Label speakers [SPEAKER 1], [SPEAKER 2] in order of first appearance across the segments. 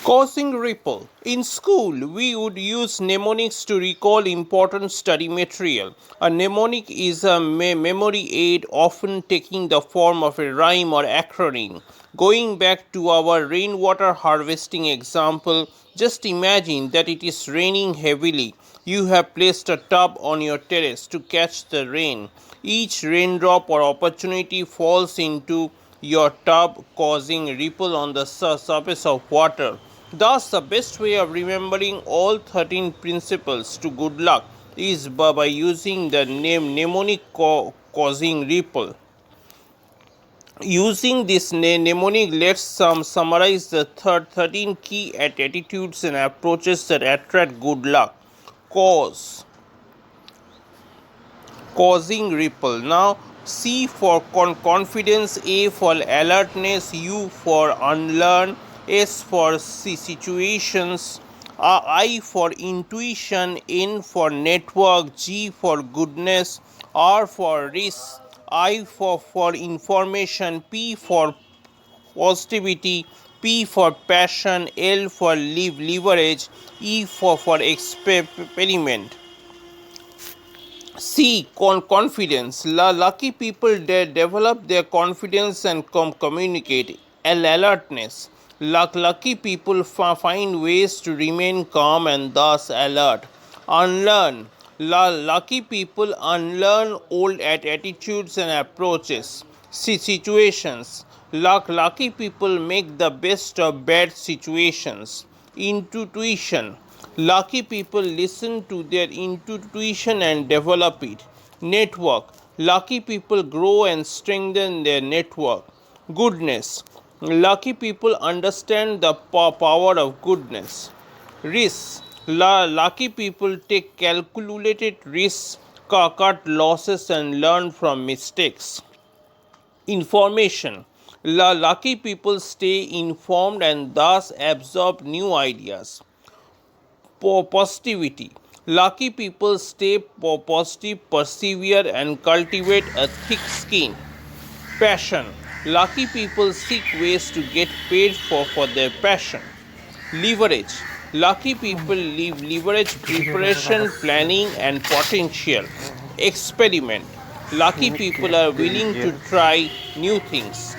[SPEAKER 1] Causing ripple. In school, we would use mnemonics to recall important study material. A mnemonic is a memory aid, often taking the form of a rhyme or acronym. Going back to our rainwater harvesting example, just imagine that it is raining heavily. You have placed a tub on your terrace to catch the rain. Each raindrop or opportunity falls into your tub, causing ripple on the surface of water. Thus, the best way of remembering all 13 principles to good luck is by using the name mnemonic causing ripple. Using this mnemonic, let's summarize the 13 key attitudes and approaches that attract good luck. Cause, causing ripple. Now, C for confidence, A for alertness, U for unlearn, S for situations, I for intuition, N for network, G for goodness, R for risk, I for information, P for positivity, P for passion, L for leverage, E for experiment. C. Confidence. Lucky people develop their confidence and communicate. Alertness. Lucky people find ways to remain calm and thus alert. Unlearn. Lucky people unlearn old attitudes and approaches. Situations. Lucky people make the best of bad situations. Intuition. Lucky people listen to their intuition and develop it. Network. Lucky people grow and strengthen their network. Goodness. Lucky people understand the power of goodness. Risk. Lucky people take calculated risks, cut losses, and learn from mistakes. Information. Lucky people stay informed and thus absorb new ideas. Positivity. Lucky people stay positive, persevere, and cultivate a thick skin. Passion. Lucky people seek ways to get paid for their passion. Leverage. Lucky people leverage preparation, planning, and potential. Experiment. Lucky people are willing to try new things.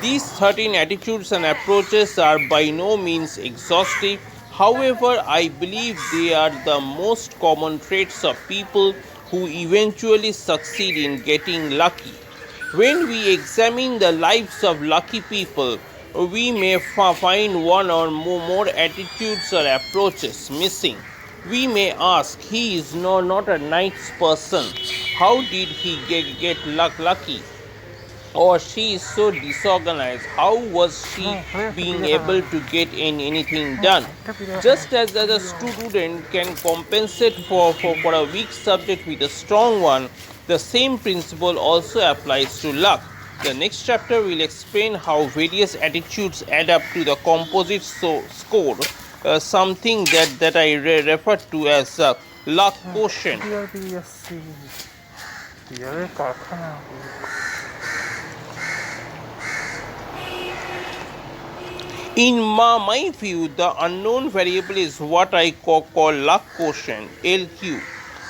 [SPEAKER 1] These 13 attitudes and approaches are by no means exhaustive. However, I believe they are the most common traits of people who eventually succeed in getting lucky. When we examine the lives of lucky people, we may find one or more attitudes or approaches missing. We may ask, he is not a nice person. How did he get lucky? Or she is so disorganized. How was she being able to get anything done? Just as a student can compensate for a weak subject with a strong one, the same principle also applies to luck. The next chapter will explain how various attitudes add up to the composite score, something that I refer to as luck quotient. In my view, the unknown variable is what I call luck quotient, LQ.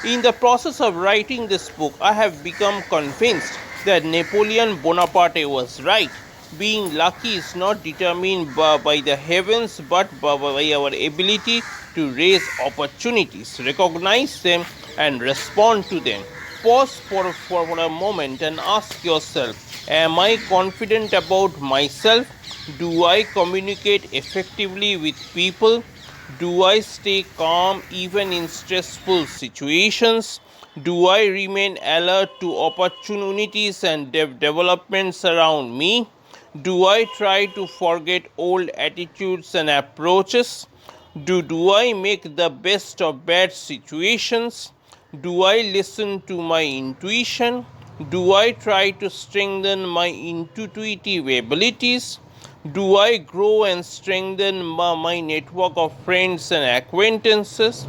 [SPEAKER 1] In the process of writing this book, I have become convinced that Napoleon Bonaparte was right. Being lucky is not determined by the heavens but by our ability to raise opportunities, recognize them, and respond to them. Pause for a moment and ask yourself, am I confident about myself? Do I communicate effectively with people? Do I stay calm even in stressful situations? Do I remain alert to opportunities and developments around me? Do I try to forget old attitudes and approaches? Do I make the best of bad situations? Do I listen to my intuition? Do I try to strengthen my intuitive abilities? Do I grow and strengthen my network of friends and acquaintances?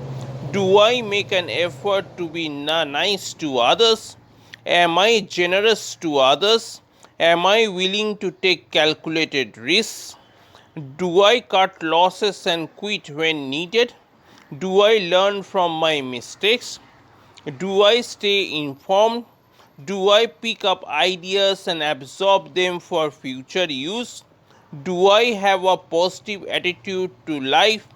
[SPEAKER 1] Do I make an effort to be nice to others? Am I generous to others? Am I willing to take calculated risks? Do I cut losses and quit when needed? Do I learn from my mistakes? Do I stay informed? Do I pick up ideas and absorb them for future use? Do I have a positive attitude to life?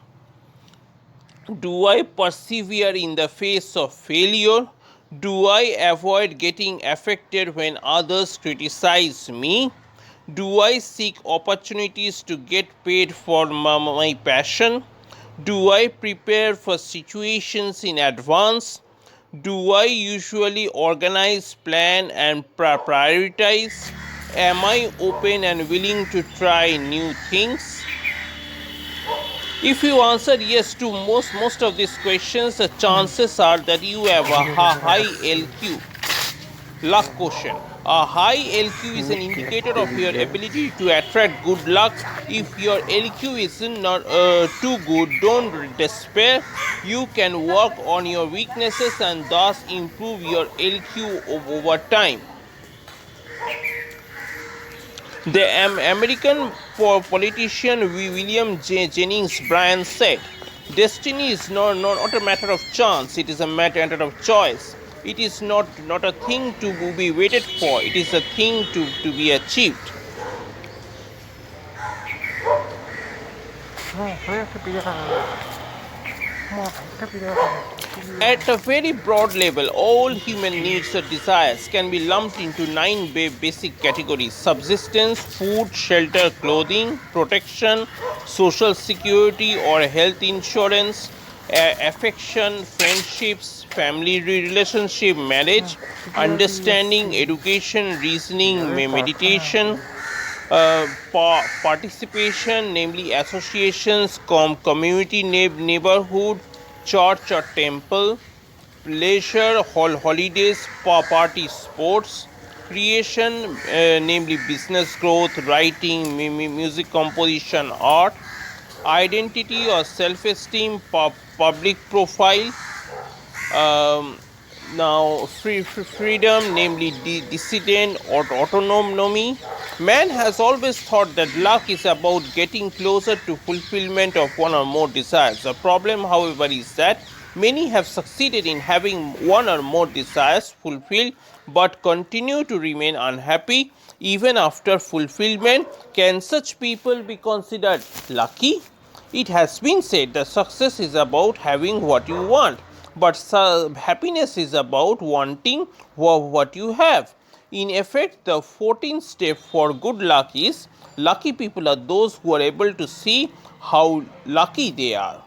[SPEAKER 1] Do I persevere in the face of failure? Do I avoid getting affected when others criticize me? Do I seek opportunities to get paid for my passion? Do I prepare for situations in advance? Do I usually organize, plan, and prioritize? Am I open and willing to try new things? If you answer yes to most of these questions, the chances are that you have a high LQ. Luck quotient. A high LQ is an indicator of your ability to attract good luck. If your LQ is not too good, don't despair. You can work on your weaknesses and thus improve your LQ over time. The American politician William Jennings Bryan said, "Destiny is not a matter of chance, it is a matter of choice. It is not a thing to be waited for, it is a thing to be achieved." At a very broad level, all human needs or desires can be lumped into 9 basic categories: subsistence, food, shelter, clothing, protection, social security or health insurance, affection, friendships, family relationship, marriage, understanding, education, reasoning, meditation, participation, namely associations, community, neighborhood, church or temple, leisure, holidays, party, sports, creation, namely business growth, writing, music composition, art, identity or self-esteem, public profile. Um, Now, freedom, namely dissident or autonomy. Man has always thought that luck is about getting closer to fulfillment of one or more desires. The problem, however, is that many have succeeded in having one or more desires fulfilled but continue to remain unhappy even after fulfillment. Can such people be considered lucky? It has been said that success is about having what you want, but happiness is about wanting what you have. In effect, the 14th step for good luck is: lucky people are those who are able to see how lucky they are.